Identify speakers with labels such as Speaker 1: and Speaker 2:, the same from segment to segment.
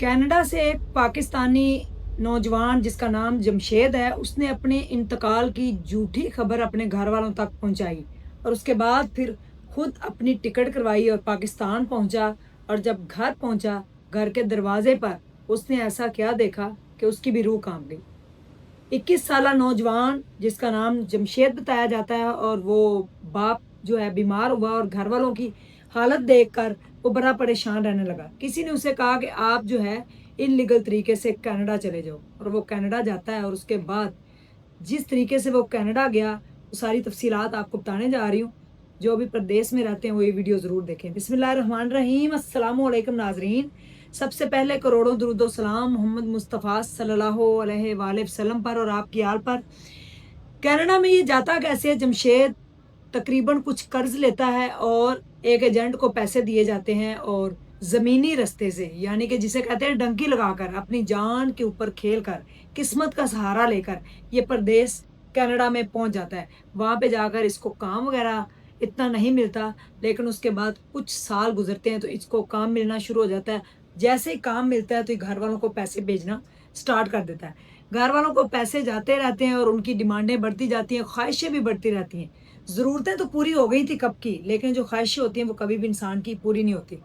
Speaker 1: Canada से एक पाकिस्तानी नौजवान जिसका नाम जमशेद है, उसने अपने इंतकाल की झूठी खबर अपने घर वालों तक पहुंचाई और उसके बाद फिर खुद अपनी टिकट करवाई और पाकिस्तान पहुंचा। और जब घर पहुंचा, घर के दरवाजे पर उसने ऐसा क्या देखा कि उसकी भी रूह कांप गई। 21 साला नौजवान जिसका नाम जमशेद बताया जाता है, और वो बाप जो है बीमार हुआ और घर वालों की हालत देखकर वो बड़ा परेशान रहने लगा। किसी ने उसे कहा कि आप जो है इलीगल तरीके से कनाडा चले जाओ, और वो कनाडा जाता है। और उसके बाद जिस तरीके से वो कनाडा गया, वो सारी तफसीलात आपको बताने जा रही हूँ। जो भी प्रदेश में रहते हैं वो ये वीडियो ज़रूर देखें। बिस्मिल्लाहिर्रहमानिर्रहीम, अस्सलामु अलैकुम नाजरीन। सबसे पहले करोड़ों दुरूद सलाम मोहम्मद मुस्तफ़ा सल्लल्लाहु अलैहि वसल्लम पर और आपकी आल पर। कनाडा में ये जाता कैसे है जमशेद? तकरीबन कुछ कर्ज लेता है और एक एजेंट को पैसे दिए जाते हैं, और ज़मीनी रास्ते से, यानी कि जिसे कहते हैं डंकी लगाकर, अपनी जान के ऊपर खेल कर, किस्मत का सहारा लेकर ये प्रदेश कनाडा में पहुंच जाता है। वहाँ पे जाकर इसको काम वगैरह इतना नहीं मिलता, लेकिन उसके बाद कुछ साल गुजरते हैं तो इसको काम मिलना शुरू हो जाता है। जैसे ही काम मिलता है तो ये घर वालों को पैसे भेजना स्टार्ट कर देता है। घर वालों को पैसे जाते रहते हैं और उनकी डिमांडें बढ़ती जाती हैं, ख्वाहिशें भी बढ़ती रहती हैं। ज़रूरतें तो पूरी हो गई थी कब की, लेकिन जो ख्वाहिशें होती हैं वो कभी भी इंसान की पूरी नहीं होती।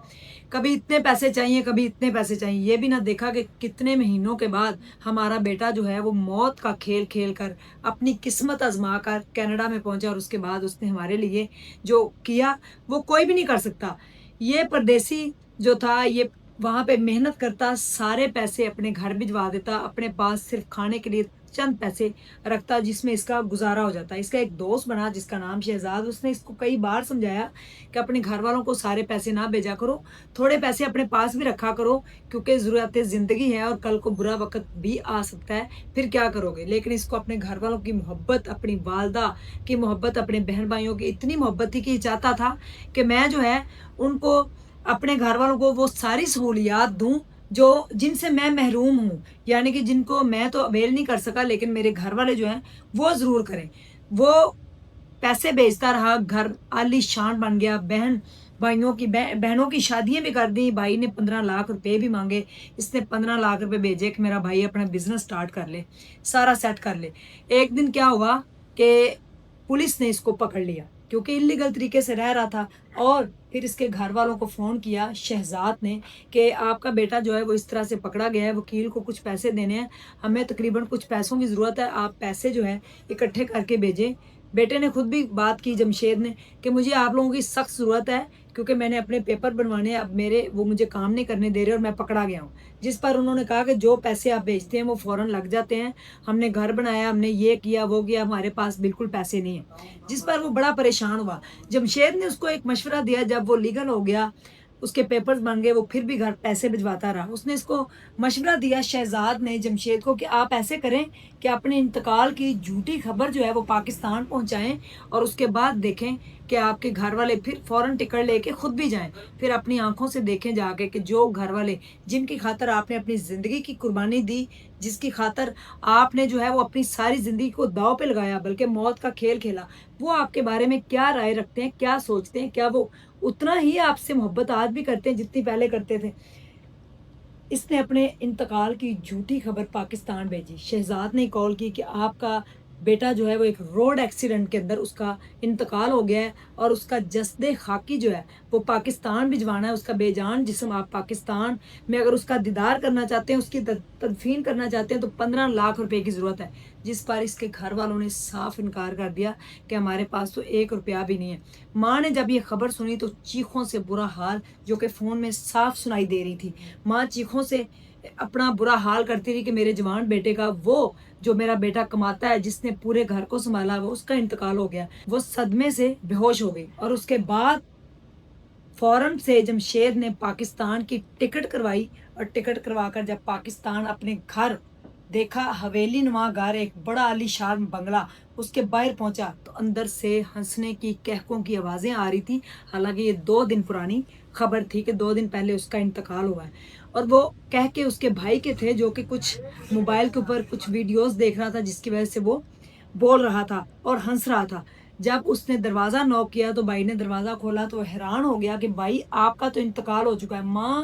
Speaker 1: कभी इतने पैसे चाहिए, कभी इतने पैसे चाहिए। ये भी ना देखा कि कितने महीनों के बाद हमारा बेटा जो है वो मौत का खेल खेल कर अपनी किस्मत आजमा कर कनाडा में पहुंचा, और उसके बाद उसने हमारे लिए जो किया वो कोई भी नहीं कर सकता। ये परदेसी जो था, ये वहाँ पे मेहनत करता, सारे पैसे अपने घर भिजवा देता, अपने पास सिर्फ खाने के लिए चंद पैसे रखता जिसमें इसका गुजारा हो जाता। इसका एक दोस्त बना जिसका नाम शहजाद, उसने इसको कई बार समझाया कि अपने घर वालों को सारे पैसे ना भेजा करो, थोड़े पैसे अपने पास भी रखा करो, क्योंकि ज़रूरत ज़िंदगी है और कल को बुरा वक्त भी आ सकता है, फिर क्या करोगे। लेकिन इसको अपने घर वालों की मोहब्बत, अपनी वालदा की मोहब्बत, अपने बहन भाइयों की इतनी मोहब्बत थी कि चाहता था कि मैं जो है उनको, अपने घर वालों को वो सारी सहूलियात दूँ जो जिनसे मैं महरूम हूँ, यानी कि जिनको मैं तो अवेल नहीं कर सका, लेकिन मेरे घर वाले जो हैं वो ज़रूर करें। वो पैसे भेजता रहा, घर आलीशान बन गया। बहन भाइयों की बहनों की शादियाँ भी कर दी। भाई ने 15 लाख रुपए भी मांगे, इसने 15 लाख रुपए भेजे कि मेरा भाई अपना बिजनेस स्टार्ट कर ले, सारा सेट कर ले। एक दिन क्या हुआ कि पुलिस ने इसको पकड़ लिया, क्योंकि इलीगल तरीके से रह रहा था। और फिर इसके घर वालों को फ़ोन किया शहजाद ने कि आपका बेटा जो है वो इस तरह से पकड़ा गया है, वकील को कुछ पैसे देने हैं, हमें तकरीबन कुछ पैसों की ज़रूरत है, आप पैसे जो है इकट्ठे करके भेजें। बेटे ने खुद भी बात की जमशेद ने कि मुझे आप लोगों की सख्त ज़रूरत है, क्योंकि मैंने अपने पेपर बनवाने हैं, अब मेरे वो मुझे काम नहीं करने दे रहे और मैं पकड़ा गया हूँ। जिस पर उन्होंने कहा कि जो पैसे आप भेजते हैं वो फ़ौरन लग जाते हैं, हमने घर बनाया, हमने ये किया वो किया, हमारे पास बिल्कुल पैसे नहीं हैं। जिस पर वो बड़ा परेशान हुआ। जमशेद ने उसको एक मशवरा दिया, जब वो लीगल हो गया, उसके पेपर्स बन गए, वो फिर भी घर पैसे भिजवाता रहा। उसने इसको मशवरा दिया शहजाद ने जमशेद को कि आप ऐसे करें कि अपने इंतकाल की झूठी खबर जो है वो पाकिस्तान पहुंचाएं, और उसके बाद देखें कि आपके घर वाले फिर फ़ौरन टिकट लेके खुद भी जाएं। फिर अपनी आंखों से देखें जाके कि जो घर वाले, जिनकी खातर आपने अपनी ज़िंदगी की कुर्बानी दी, जिसकी खातर आपने जो है वो अपनी सारी ज़िंदगी को दांव पे लगाया, बल्कि मौत का खेल खेला, वो आपके बारे में क्या राय रखते हैं, क्या सोचते हैं, क्या वो उतना ही आपसे मोहब्बत आज भी करते हैं जितनी पहले करते थे। इसने अपने इंतकाल की झूठी खबर पाकिस्तान भेजी। शहजाद ने कॉल की कि आपका बेटा जो है वो एक रोड एक्सीडेंट के अंदर उसका इंतकाल हो गया है, और उसका जस्दे खाकी जो है वो पाकिस्तान भिजवाना है। उसका बेजान जिस्म आप पाकिस्तान में अगर उसका दीदार करना चाहते हैं, उसकी तदफीन करना चाहते हैं, तो 15 लाख रुपए की ज़रूरत है। जिस पर इसके घर वालों ने साफ इनकार कर दिया कि हमारे पास तो 1 रुपया भी नहीं है। माँ ने जब ये खबर सुनी तो चीखों से बुरा हाल, जो कि फ़ोन में साफ सुनाई दे रही थी, माँ चीखों से अपना बुरा हाल करती रही कि मेरे जवान बेटे का, वो जो मेरा बेटा कमाता है, जिसने पूरे घर को संभाला, वो उसका इंतकाल हो गया। वो सदमे से बेहोश हो गई, और उसके बाद फौरन से जमशेद ने पाकिस्तान की टिकट करवाई, और टिकट करवाकर जब पाकिस्तान अपने घर देखा, हवेली नुमा घर, एक बड़ा आलीशान बंगला, उसके बाहर पहुंचा तो अंदर से हंसने की, कहकों की आवाज़ें आ रही थी। हालांकि ये 2 दिन पुरानी खबर थी कि 2 दिन पहले उसका इंतकाल हुआ है। और वो कह के उसके भाई के थे, जो कि कुछ मोबाइल के ऊपर कुछ वीडियोस देख रहा था, जिसकी वजह से वो बोल रहा था और हंस रहा था। جب اس نے دروازہ نوک کیا تو بھائی نے دروازہ کھولا تو حیران ہو گیا کہ بھائی آپ کا تو انتقال ہو چکا ہے۔ ماں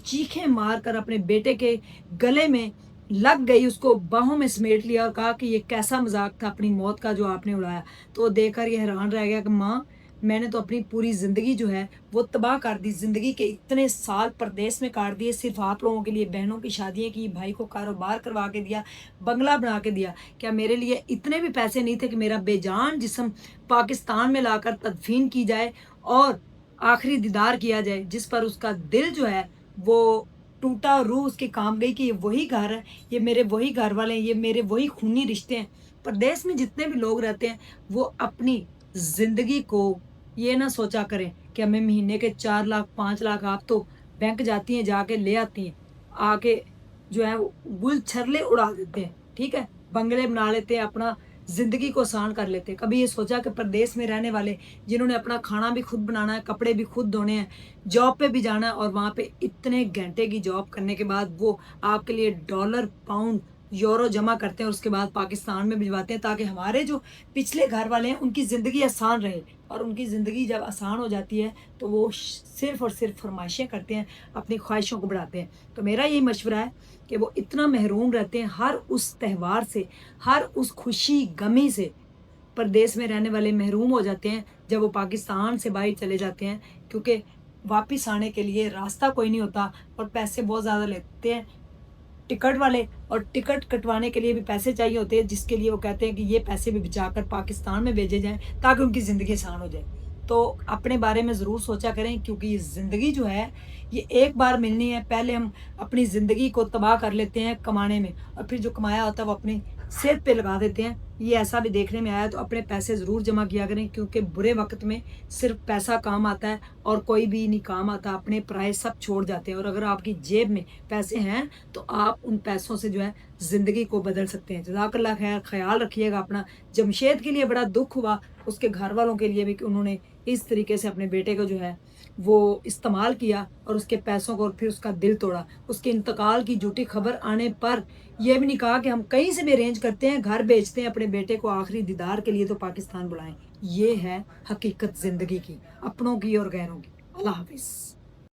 Speaker 1: چیخیں مار کر اپنے بیٹے کے گلے میں لگ گئی، اس کو باہوں میں سمیٹ لیا اور کہا کہ یہ کیسا مذاق تھا اپنی موت کا جو آپ نے اڑایا۔ تو وہ دیکھ کر یہ حیران رہ گیا کہ ماں میں نے تو اپنی پوری زندگی جو ہے وہ تباہ کر دی، زندگی کے اتنے سال پردیس میں کاٹ دیے صرف آپ لوگوں کے لیے، بہنوں کی شادیاں کی، بھائی کو کاروبار کروا کے دیا، بنگلہ بنا کے دیا، کیا میرے لیے اتنے بھی پیسے نہیں تھے کہ میرا بے جان جسم پاکستان میں لا کر تدفین کی جائے اور آخری دیدار کیا جائے، جس پر اس کا دل جو ہے وہ ٹوٹا، روح اس کی کام گئی کہ یہ وہی گھر ہے، یہ میرے وہی گھر والے ہیں، یہ میرے وہی خونی رشتے ہیں۔ پردیس میں جتنے بھی لوگ رہتے ہیں وہ اپنی زندگی کو یہ نہ سوچا کریں کہ ہمیں مہینے کے 4 لاکھ 5 لاکھ، آپ تو بینک جاتی ہیں جا کے لے آتی ہیں، آ کے جو ہے وہ گل چھرلے اڑا دیتے ہیں، ٹھیک ہے، بنگلے بنا لیتے ہیں، اپنا زندگی کو آسان کر لیتے ہیں۔ کبھی یہ سوچا کہ پردیس میں رہنے والے جنہوں نے اپنا کھانا بھی خود بنانا ہے، کپڑے بھی خود دھونے ہیں، جاب پہ بھی جانا ہے، اور وہاں پہ اتنے گھنٹے کی جاب کرنے کے بعد وہ آپ کے لیے ڈالر، پاؤنڈ، یورو جمع کرتے ہیں اور اس کے بعد پاکستان میں بھجواتے ہیں تاکہ ہمارے جو پچھلے گھر والے ہیں ان کی زندگی آسان رہے، اور ان کی زندگی جب آسان ہو جاتی ہے تو وہ صرف اور صرف فرمائشیں کرتے ہیں، اپنی خواہشوں کو بڑھاتے ہیں۔ تو میرا یہی مشورہ ہے کہ وہ اتنا محروم رہتے ہیں ہر اس تہوار سے، ہر اس خوشی غمی سے، پردیس میں رہنے والے محروم ہو جاتے ہیں جب وہ پاکستان سے باہر چلے جاتے ہیں، کیونکہ واپس آنے کے لیے راستہ کوئی نہیں ہوتا اور پیسے بہت زیادہ لیتے ہیں ٹکٹ والے، اور ٹکٹ کٹوانے کے لیے بھی پیسے چاہیے ہوتے ہیں، جس کے لیے وہ کہتے ہیں کہ یہ پیسے بھی بچا کر پاکستان میں بھیجے جائیں تاکہ ان کی زندگی آسان ہو جائے۔ تو اپنے بارے میں ضرور سوچا کریں، کیونکہ یہ زندگی جو ہے یہ ایک بار ملنی ہے۔ پہلے ہم اپنی زندگی کو تباہ کر لیتے ہیں کمانے میں، اور پھر جو کمایا ہوتا ہے وہ اپنی صحت پہ لگا دیتے ہیں۔ یہ ایسا بھی دیکھنے میں آیا، تو اپنے پیسے ضرور جمع کیا کریں، کیونکہ برے وقت میں صرف پیسہ کام آتا ہے اور کوئی بھی نہیں کام آتا، اپنے پرائے سب چھوڑ جاتے ہیں، اور اگر آپ کی جیب میں پیسے ہیں تو آپ ان پیسوں سے جو ہے زندگی کو بدل سکتے ہیں۔ جزاک اللہ خیر، خیال رکھیے گا اپنا۔ جمشید کے لیے بڑا دکھ ہوا، اس کے گھر والوں کے لیے بھی، کہ انہوں نے اس طریقے سے اپنے بیٹے کو جو ہے وہ استعمال کیا اور اس کے پیسوں کو، اور پھر اس کا دل توڑا۔ اس کے انتقال کی جھوٹی خبر آنے پر یہ بھی نہیں کہا کہ ہم کہیں سے بھی ارینج کرتے ہیں، گھر بیچتے ہیں اپنے بیٹے کو آخری دیدار کے لیے تو پاکستان بلائیں۔ یہ ہے حقیقت زندگی کی، اپنوں کی اور غیروں کی۔ اللہ حافظ۔